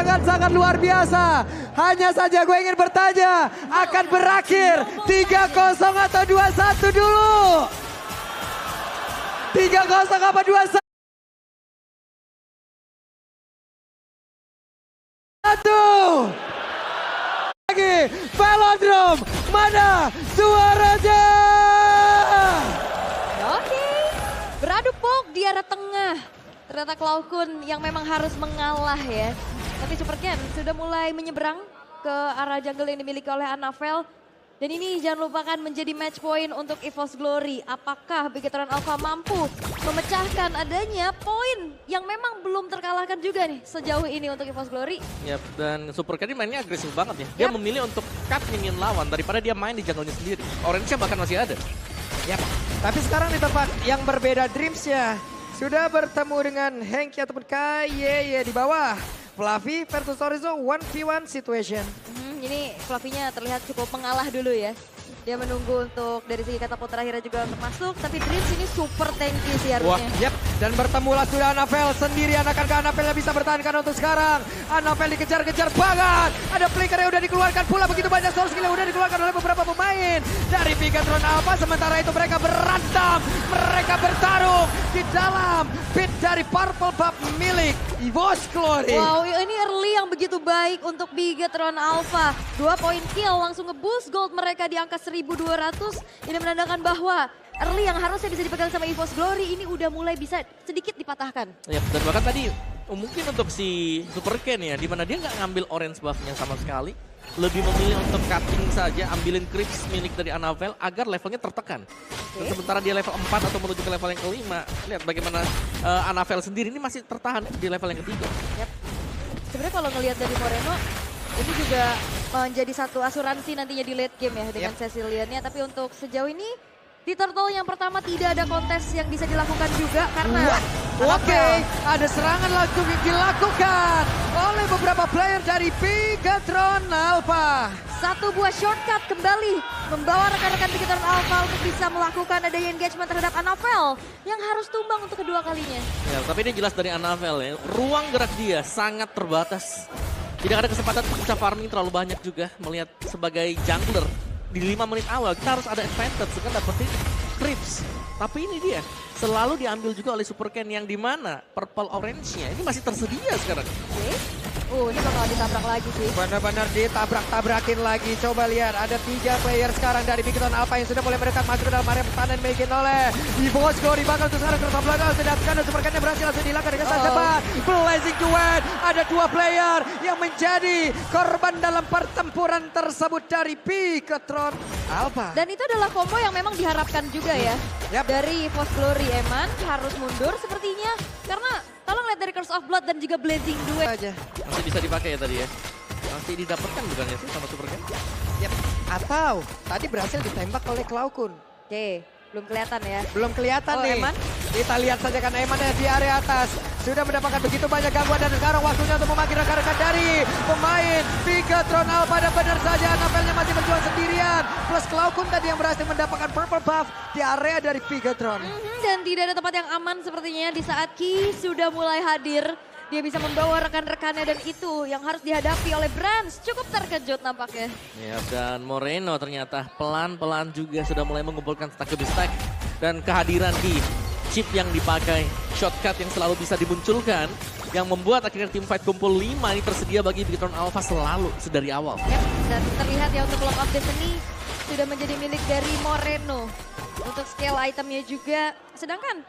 sangat-sangat luar biasa. Hanya saja gue ingin bertanya, akan berakhir 3-0 atau 2-1 dulu? 3-0 apa 2-1? Lagi, Velodrome, mana suaranya? Oke, beradu pok di arah tengah. Ternyata Cloud9 yang memang harus mengalah ya. Tapi Super Ken sudah mulai menyeberang ke arah jungle yang dimiliki oleh Anavel. Dan ini jangan lupakan menjadi match point untuk EVOS Glory. Apakah Bigetron Alpha mampu memecahkan adanya poin yang memang belum terkalahkan juga nih sejauh ini untuk EVOS Glory? Yap, dan Super Ken mainnya agresif banget ya. Dia memilih untuk cut minion lawan daripada dia main di jungle-nya sendiri. Orange-nya bahkan masih ada. Yap, tapi sekarang di tempat yang berbeda Dreams-nya sudah bertemu dengan Henki ataupun KYY di bawah. Fluffy versus Orizo 1v1 situation. Ini Fluffy-nya terlihat cukup mengalah dulu ya. Dia menunggu untuk dari segi katapult terakhirnya juga untuk masuk. Tapi Dreams ini super tanky sih harusnya. Wah, yep. Dan bertemulah sudah Anavel sendirian. Akankah Anavel yang bisa bertahankan untuk sekarang? Anavel dikejar-kejar banget. Ada flicker yang udah dikeluarkan pula. Begitu banyak source skill yang udah dikeluarkan oleh beberapa pemain. Dari Bigetron Alpha. Sementara itu mereka berantem. Mereka bertarung di dalam pit dari Purple Buff milik EVOS Glory. Wow, ini early yang begitu baik untuk Bigetron Alpha. 2 poin kill langsung nge-boost gold mereka di angka 1200. Ini menandakan bahwa early yang harusnya bisa dipegang sama EVOS Glory ini udah mulai bisa sedikit dipatahkan. Yap, dan bahkan tadi mungkin untuk si Super Ken ya, dimana dia nggak ngambil orange buff-nya sama sekali. Lebih memilih untuk cutting saja, ambilin creeps milik dari Anavel agar levelnya tertekan. Dan sementara dia level 4 atau menuju ke level yang kelima, lihat bagaimana Anavel sendiri ini masih tertahan di level yang ketiga. Yap. Sebenarnya kalau ngelihat dari Moreno, ini juga menjadi satu asuransi nantinya di late game ya dengan Ceciliannya. Tapi untuk sejauh ini di Turtle yang pertama tidak ada kontes yang bisa dilakukan juga karena Oke, ada serangan langsung yang dilakukan oleh beberapa player dari Bigetron Alpha. Satu buah shortcut kembali membawa rekan-rekan Bigetron Alpha untuk bisa melakukan adanya engagement terhadap Anavel yang harus tumbang untuk kedua kalinya. Ya, tapi ini jelas dari Anavel ya, ruang gerak dia sangat terbatas. Tidak ada kesempatan untuk bisa farming terlalu banyak juga melihat sebagai jungler. Di 5 menit awal kita harus ada advantage dengan dapetin creeps. Tapi ini dia selalu diambil juga oleh Super Ken yang dimana purple orange-nya ini masih tersedia sekarang. Ini bakal ditabrak lagi sih. Benar-benar ditabrak-tabrakin lagi. Coba lihat, ada 3 player sekarang dari Bigetron Alpha yang sudah mulai mendekat masuk ke dalam area pertahanan dimiliki oleh EVOS Glory. Bakal untuk sekarang ke belakang sudah dan Super Ken berhasil langsung dihilangkan dengan sangat cepat. Blazing Duet, ada 2 player yang menjadi korban dalam pertempuran tersebut dari Bigetron Alpha. Dan itu adalah combo yang memang diharapkan juga ya. Dari EVOS Glory. Eman harus mundur sepertinya karena tolong lihat dari Curse of Blood dan juga Blazing Duet. Masih bisa dipakai ya tadi ya. Masih didapatkan bukannya sih sama Super Ken? Yap. Atau tadi berhasil ditembak oleh Cloud9. Oke, belum kelihatan ya. Belum kelihatan nih. Eman? Kita lihat saja kan Eman di area atas. Sudah mendapatkan begitu banyak gangguan dan sekarang waktunya untuk memanggil rekan-rekan dari pemain Bigetron Alpha. Dan benar saja Anavelnya masih berjuang sendirian. Plus Cloud9 tadi yang berhasil mendapatkan purple buff di area dari Bigetron. Dan tidak ada tempat yang aman sepertinya di saat Ki sudah mulai hadir. Dia bisa membawa rekan-rekannya dan itu yang harus dihadapi oleh Brands. Cukup terkejut nampaknya. Ya, dan Moreno ternyata pelan-pelan juga sudah mulai mengumpulkan stack demi stack. Dan kehadiran di chip yang dipakai, shortcut yang selalu bisa dimunculkan, yang membuat akhirnya tim fight kumpul 5 ini tersedia bagi Bigetron Alpha selalu sedari awal. Yap, dan terlihat ya untuk Lock of Destiny sudah menjadi milik dari Moreno. Untuk scale itemnya juga, sedangkan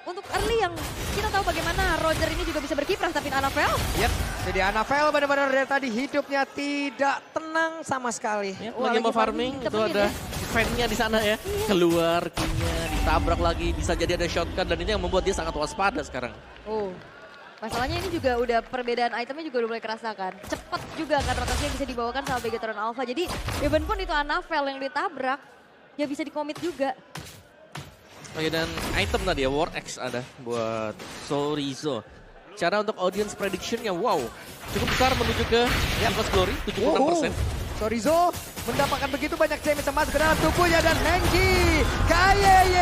untuk early yang kita tahu bagaimana Roger ini juga bisa berkiprah, tapi Anavel. Yap, jadi Anavel benar-benar dari tadi hidupnya tidak tenang sama sekali. Ya, lagi mau farming, itu ada fan-nya di sana ya. Keluar, kinya ditabrak lagi, bisa jadi ada shotgun dan ini yang membuat dia sangat waspada sekarang. Masalahnya ini juga udah perbedaan itemnya juga udah mulai kerasa kan. Cepet juga kan rotasinya bisa dibawakan sama Bigetron Alpha. Jadi even pun itu Anavel yang ditabrak, ya bisa dikomit juga. Oke, dan item tadi ya, War X ada buat Sorizo. Cara untuk audience prediction-nya, wow, cukup besar menuju ke EVOS Glory, 76%. Sorizo mendapatkan begitu banyak damage yang masuk ke dalam tubuhnya dan Henki KYY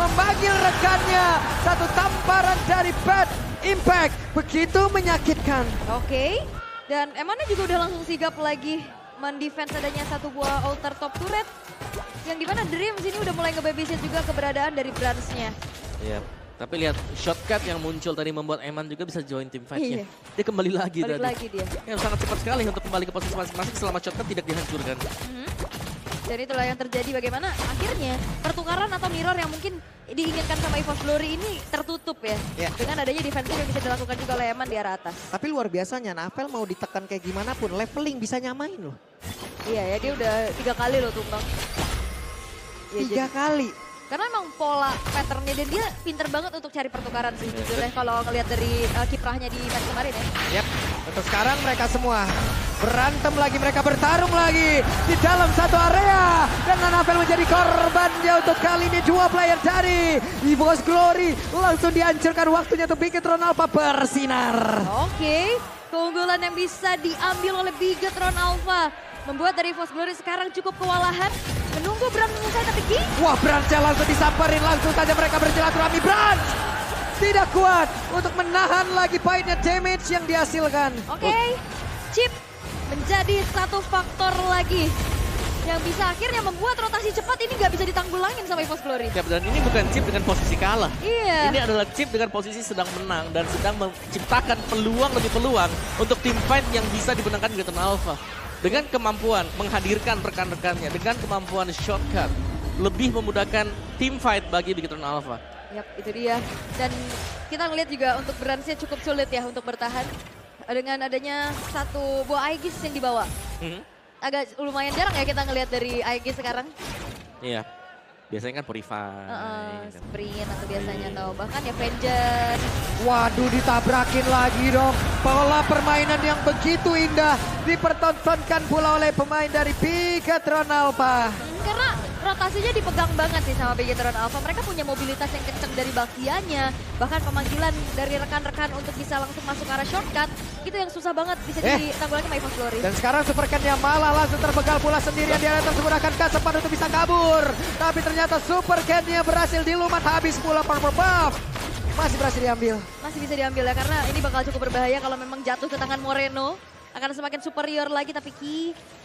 memanggil rekannya. Satu tamparan dari Bad Impact, begitu menyakitkan. Oke, Dan Emannya juga udah langsung sigap lagi mendefense adanya satu buah altar top turret. Yang dimana Dreams ini udah mulai nge-babysit juga keberadaan dari Brans-nya. Iya. Tapi lihat shortcut yang muncul tadi membuat Eman juga bisa join tim fight-nya. Iya. Dia kembali lagi Balik tadi. lagi dia. Yang sangat cepat sekali untuk kembali ke posisi masing-masing selama shortcut tidak dihancurkan. Dan itulah yang terjadi bagaimana akhirnya pertukaran atau mirror yang mungkin diinginkan sama EVOS Glory ini tertutup ya. Ya. Dengan adanya defensive yang bisa dilakukan juga oleh Eman di arah atas. Tapi luar biasanya, Navel mau ditekan kayak gimana pun, leveling bisa nyamain loh. Iya ya, dia udah 3 kali loh tumbang. Ya, 3 kali. karena emang pola patternnya dan dia pinter banget untuk cari pertukaran sih jujurnya kalau ngelihat dari kiprahnya di match kemarin ya. Yap, untuk sekarang mereka semua berantem lagi, mereka bertarung lagi di dalam satu area. Dan Navel menjadi korbannya untuk kali ini. 2 player dari EVOS Glory langsung dihancurkan, waktunya untuk Bigetron Alpha bersinar. Oke, keunggulan yang bisa diambil oleh Bigetron Alpha membuat dari EVOS Glory sekarang cukup kewalahan. Menunggu Brand selesai tapi Wah, Branch langsung disamperin, langsung saja mereka bersilaturahmi. Branch tidak kuat untuk menahan lagi poinnya, damage yang dihasilkan. Oke, Chip menjadi satu faktor lagi yang bisa akhirnya membuat rotasi cepat ini nggak bisa ditanggulangin sama EVOS Glory. Ya, dan ini bukan Chip dengan posisi kalah. Iya. Ini adalah Chip dengan posisi sedang menang dan sedang menciptakan peluang lebih peluang untuk tim fight yang bisa dimenangkan Bigetron Alpha. Dengan kemampuan menghadirkan rekan-rekannya, dengan kemampuan shortcut, lebih memudahkan tim fight bagi Bigetron Alpha. Yap, itu dia. Dan kita ngelihat juga untuk Brands-nya cukup sulit ya untuk bertahan. Dengan adanya satu buah Aegis yang dibawa. Agak lumayan jarang ya kita ngelihat dari Aegis sekarang. Iya, biasanya kan Purify. Sprint atau biasanya atau bahkan ya Vengeance. Waduh, ditabrakin lagi dong. Pola permainan yang begitu indah dipertontonkan pula oleh pemain dari Bigetron Alpha. Karena rotasinya dipegang banget sih sama Bigetron Alpha. Mereka punya mobilitas yang kenceng dari Bakianya. Bahkan pemanggilan dari rekan-rekan untuk bisa langsung masuk ke arah shortcut. Itu yang susah banget bisa ditanggulangi sama EVOS Glory. Dan sekarang Super Cat-nya malah langsung terbegal pula sendirian. Dia atas menggunakan kesempatan untuk bisa kabur. Tapi ternyata Super Cat-nya berhasil dilumat, habis pula power buff. Masih berhasil diambil. Masih bisa diambil ya karena ini bakal cukup berbahaya kalau memang jatuh ke tangan Moreno. Akan semakin superior lagi tapi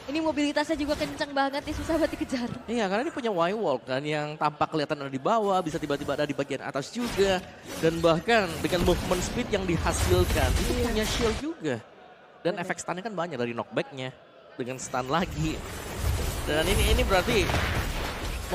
ini mobilitasnya juga kenceng banget nih, susah banget dikejar. Iya, karena dia punya Y-Walk kan yang tampak kelihatan ada di bawah, bisa tiba-tiba ada di bagian atas juga. Dan bahkan dengan movement speed yang dihasilkan, itu punya shield juga. Dan efek stunnya kan banyak dari knockback-nya. Dengan stun lagi. Dan ini berarti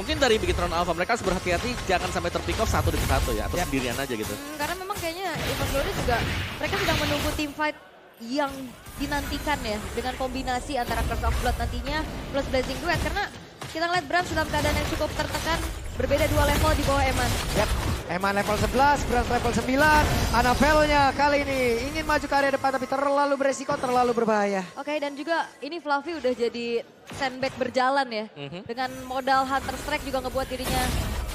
mungkin dari Bigetron Alpha mereka harus berhati-hati jangan sampai terpick off 1 demi 1 ya, atau sendirian aja gitu. Karena memang kayaknya EVOS Glory juga mereka sedang menunggu team fight yang dinantikan ya dengan kombinasi antara Curse of Blood nantinya plus Blazing Duet karena kita ngeliat Brans dalam keadaan yang cukup tertekan, berbeda 2 level di bawah Eman. Yap, Eman level 11, Brans level 9. Anavelnya kali ini ingin maju ke area depan tapi terlalu beresiko, terlalu berbahaya. Oke, dan juga ini Fluffy udah jadi sandbag berjalan ya. Dengan modal Hunter Strike juga ngebuat dirinya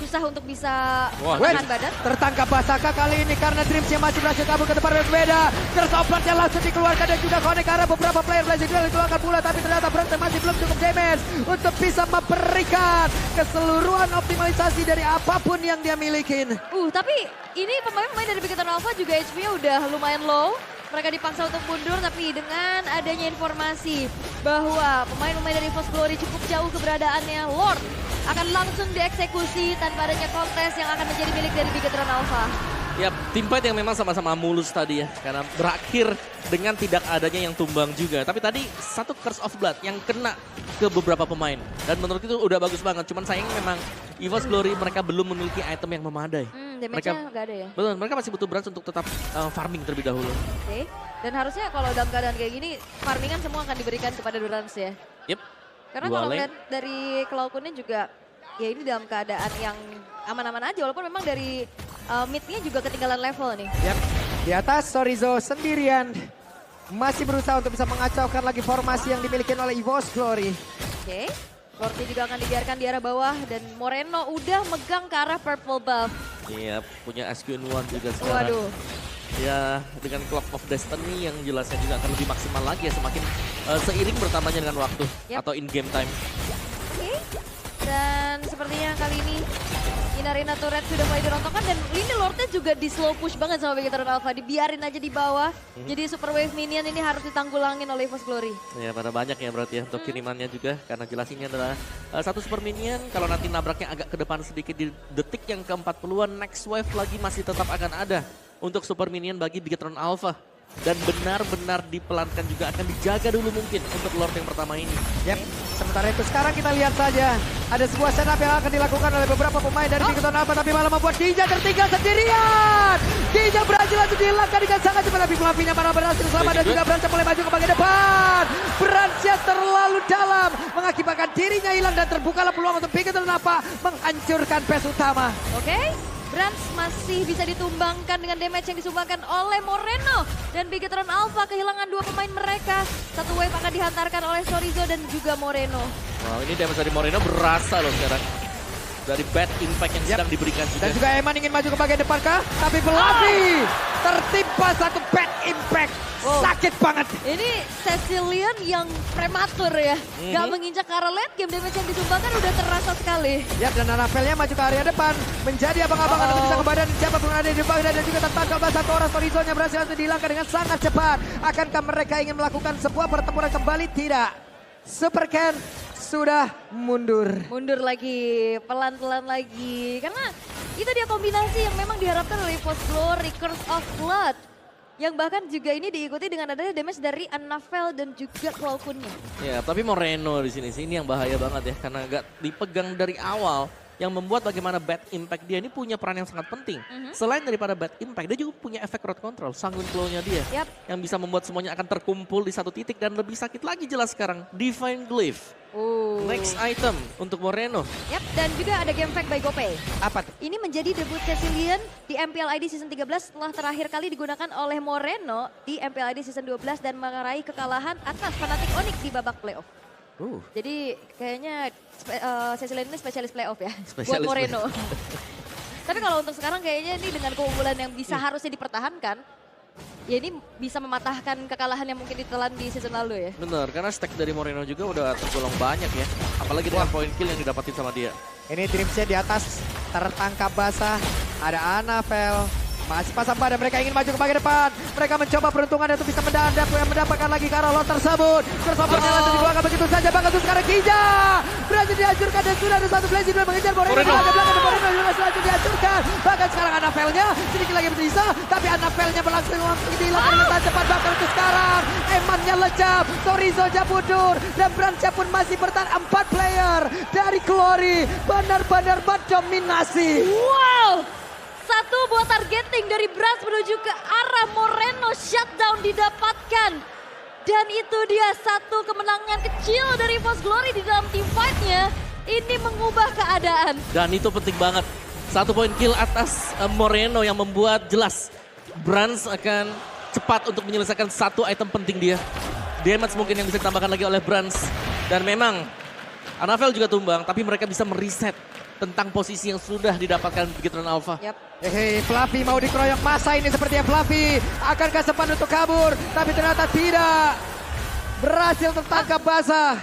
susah untuk bisa menahan badan. Tertangkap Basaka kali ini karena Dreams-nya masih berhasil kabur ke depan berbeda. Curse of Blood-nya langsung dikeluarkan dan juga connect karena beberapa player Blazing Duel dikeluarkan pula. Tapi ternyata Brans masih belum cukup damage untuk bisa memberikan keseluruhan optimalisasi dari apapun yang dia milikin. Tapi ini pemain-pemain dari Bigetron Alpha juga HP-nya udah lumayan low. Mereka dipaksa untuk mundur tapi dengan adanya informasi bahwa pemain-pemain dari EVOS Glory cukup jauh keberadaannya, Lord akan langsung dieksekusi tanpa adanya kontes yang akan menjadi milik dari Bigetron Alpha. Ya, tim fight yang memang sama-sama mulus tadi ya. Karena berakhir dengan tidak adanya yang tumbang juga. Tapi tadi satu Curse of Blood yang kena ke beberapa pemain. Dan menurut itu udah bagus banget. Cuman sayangnya memang EVOS Glory mereka belum memiliki item yang memadai. Damage-nya nggak ada ya? Betul, mereka masih butuh Brans untuk tetap farming terlebih dahulu. Oke. Dan harusnya kalau dalam keadaan kayak gini, farmingan semua akan diberikan kepada Brans ya. Yep. Karena kalau lihat dari Cloud9 juga, ya ini dalam keadaan yang aman-aman aja. Walaupun memang dari mid-nya juga ketinggalan level nih. Yap, di atas Sorizo sendirian. Masih berusaha untuk bisa mengacaukan lagi formasi yang dimiliki oleh EVOS Glory. Oke. Lordnya juga akan dibiarkan di arah bawah dan Moreno udah megang ke arah purple buff. Iya, punya SQ1 juga sekarang. Waduh. Ya, dengan Clock of Destiny yang jelasnya juga akan lebih maksimal lagi ya semakin seiring bertambahnya dengan waktu atau in game time. Oke. Dan sepertinya kali ini Inarina turret sudah mulai dirontokkan dan ini Lordnya juga di slow push banget sama Vegetarian Alpha. Dibiarin aja di bawah. Jadi super wave minion ini harus ditanggulangin oleh EVOS Glory. Ya pada banyak ya berarti ya untuk kirimannya juga. Karena jelas ini adalah satu super minion. Kalau nanti nabraknya agak ke depan sedikit di detik yang ke-40-an, next wave lagi masih tetap akan ada untuk super minion bagi Bigetron Alpha. Dan benar-benar dipelankan juga akan dijaga dulu mungkin untuk Lord yang pertama ini. Yap, sementara itu sekarang kita lihat saja ada sebuah setup yang akan dilakukan oleh beberapa pemain dari Bigetron Alpha, tapi malah membuat Kija tertinggal sendirian. Kija berhasil langsung dihilangkan dengan sangat cepat, tapi Flavinya malah berhasil selamat dan juga Brans mulai maju ke bagian depan. Bransnya terlalu dalam mengakibatkan dirinya hilang dan terbukalah peluang untuk Bigetron Alpha menghancurkan base utama. Oke, Brans masih bisa ditumbangkan dengan damage yang disumbangkan oleh Moreno. Dan Bigetron Alpha kehilangan 2 pemain mereka. Satu wave akan dihantarkan oleh Chorizo dan juga Moreno. Wow, ini damage dari Moreno berasa loh sekarang. Dari bad impact yang sedang diberikan juga. Dan juga Eman ingin maju ke bagian depan kah? Tapi Flavi tertimpa satu bad impact. Sakit banget. Ini Cecilian yang prematur ya. Gak menginjak ke arah late game, damage yang disumbangkan udah terasa sekali. Ya, dan Anavelnya maju ke area depan. Menjadi abang-abangan untuk bisa ke badan. Siapa pun ada di depan dan juga tertangkap basah Toras. Horizonya berhasil langsung dihilangkan dengan sangat cepat. Akankah mereka ingin melakukan sebuah pertempuran kembali? Tidak. Super Ken sudah mundur. Mundur lagi, pelan-pelan lagi. Karena itu dia kombinasi yang memang diharapkan oleh EVOS Glory, Curse of Blood. Yang bahkan juga ini diikuti dengan adanya damage dari Anavel dan juga Cloudkunnya. Ya, tapi Moreno di sini sih ini yang bahaya banget ya karena nggak dipegang dari awal. Yang membuat bagaimana bad impact dia ini punya peran yang sangat penting. Selain daripada bad impact, dia juga punya efek road control, sangun flow-nya dia. Yang bisa membuat semuanya akan terkumpul di satu titik dan lebih sakit lagi jelas sekarang. Divine Glyph. Next item untuk Moreno. Yap, dan juga ada game fact by GoPay. Apa tuh? Ini menjadi debut Cecilian di MPLID Season 13 setelah terakhir kali digunakan oleh Moreno di MPLID Season 12 dan meraih kekalahan atas Fnatic Onyx di babak playoff. Jadi kayaknya Cecilian ini spesialis playoff ya, buat Moreno. Tapi kalau untuk sekarang kayaknya ini dengan keunggulan yang bisa harusnya dipertahankan, ya ini bisa mematahkan kekalahan yang mungkin ditelan di season lalu ya. Bener, karena stack dari Moreno juga udah tergolong banyak ya. Apalagi dengan poin kill yang didapatin sama dia. Ini Dreamsnya di atas, tertangkap basah. Ada Anavel. Masih pasang badan, mereka ingin maju ke bagian depan. Mereka mencoba peruntungan untuk bisa mendapatkan lagi ke arah lot tersebut. Crossover-nya langsung dikeluarkan begitu saja. Bahkan itu sekarang Kija berhasil dihancurkan dan sudah ada satu blazing dan mengejar Moreno. Ke belakang Moreno juga langsung dihancurkan. Bahkan sekarang Anavelnya sedikit lagi bersisa. Tapi Anavelnya langsung dihilangkan dengan cepat. Bahkan itu sekarang Emannya lejap. Chorizo mundur. Dan Bransnya pun masih bertahan 4 player dari Glory. Benar-benar mendominasi. Wow! Satu buat targeting dari Brans menuju ke arah Moreno, shutdown didapatkan. Dan itu dia satu kemenangan kecil dari EVOS Glory di dalam team fight-nya. Ini mengubah keadaan. Dan itu penting banget. 1 poin kill atas Moreno yang membuat jelas Brans akan cepat untuk menyelesaikan 1 item penting dia. Damage mungkin yang bisa ditambahkan lagi oleh Brans. Dan memang Anavel juga tumbang, tapi mereka bisa mereset tentang posisi yang sudah didapatkan Bigetron Alpha. Hei, Flavi mau dikeroyok masa ini sepertinya Flavi. Akankah sempat untuk kabur, tapi ternyata tidak. Berhasil tertangkap basah.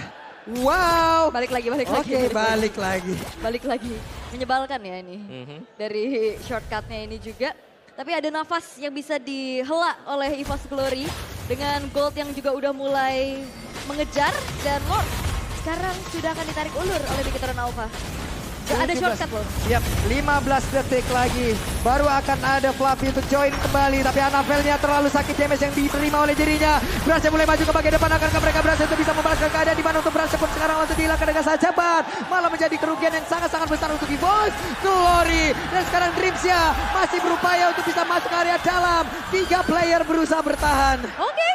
Wow. Balik lagi. Oke, balik lagi. Balik lagi. Menyebalkan ya ini. Dari shortcutnya ini juga. Tapi ada nafas yang bisa dihela oleh EVOS Glory. Dengan gold yang juga udah mulai mengejar. Dan Lord sekarang sudah akan ditarik ulur oleh Bigetron Alpha. Ada shortcut loh. Yap, 15 detik lagi. Baru akan ada Flavi untuk join kembali. Tapi Anavelnya terlalu sakit damage yang diterima oleh dirinya. Bransnya mulai maju ke bagian depan. Akankah mereka berhasil untuk bisa membalaskan keadaan di mana untuk Bransnya pun sekarang langsung dihilangkan dengan sangat cepat. Malah menjadi kerugian yang sangat-sangat besar untuk EVOS Glory. Dan sekarang Dreamsnya masih berupaya untuk bisa masuk ke area dalam. 3 player berusaha bertahan. Oke.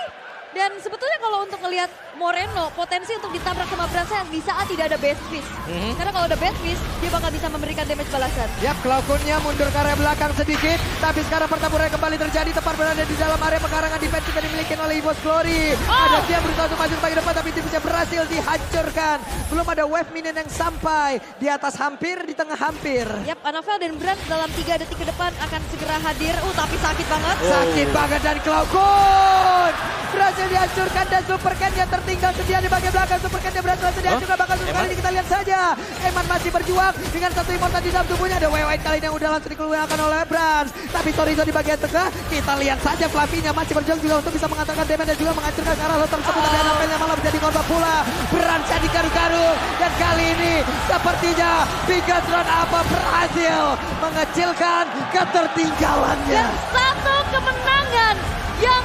Dan sebetulnya kalau untuk ngelihat Moreno, potensi untuk ditabrak sama Bransnya di saat tidak ada base piece. Karena kalau ada base piece, dia bakal bisa memberikan damage balasan. Yap, Cloudkunnya mundur ke area belakang sedikit. Tapi sekarang pertempuran kembali terjadi tepat berada di dalam area pekarangan defensif yang dimiliki oleh EVOS Glory. Ada dia berusaha untuk maju ke bagian depan, tapi timnya berhasil dihancurkan. Belum ada wave minion yang sampai. Di atas hampir, di tengah hampir. Yap, Anavel dan Brans dalam 3 detik ke depan akan segera hadir. Tapi sakit banget. Sakit banget dan Cloudkun berhasil berhasil dihancurkan dan Super Ken yang tertinggal setia di bagian belakang. Super Ken yang berhasil dihancurkan, bahkan kali ini kita lihat saja. Eman masih berjuang dengan satu immortal di dalam tubuhnya. Ada White kali ini yang udah langsung dikeluarkan oleh Brans. Tapi Torizo di bagian tengah, kita lihat saja Flavinya masih berjuang juga untuk bisa mengantarkan damage dan juga menghancurkan arah lot tersebut. Tapi Anapelnya malah menjadi korban pula. Brans jadi garu-garu. Dan kali ini sepertinya Bigatron apa berhasil mengecilkan ketertinggalannya. Dan satu kemenangan yang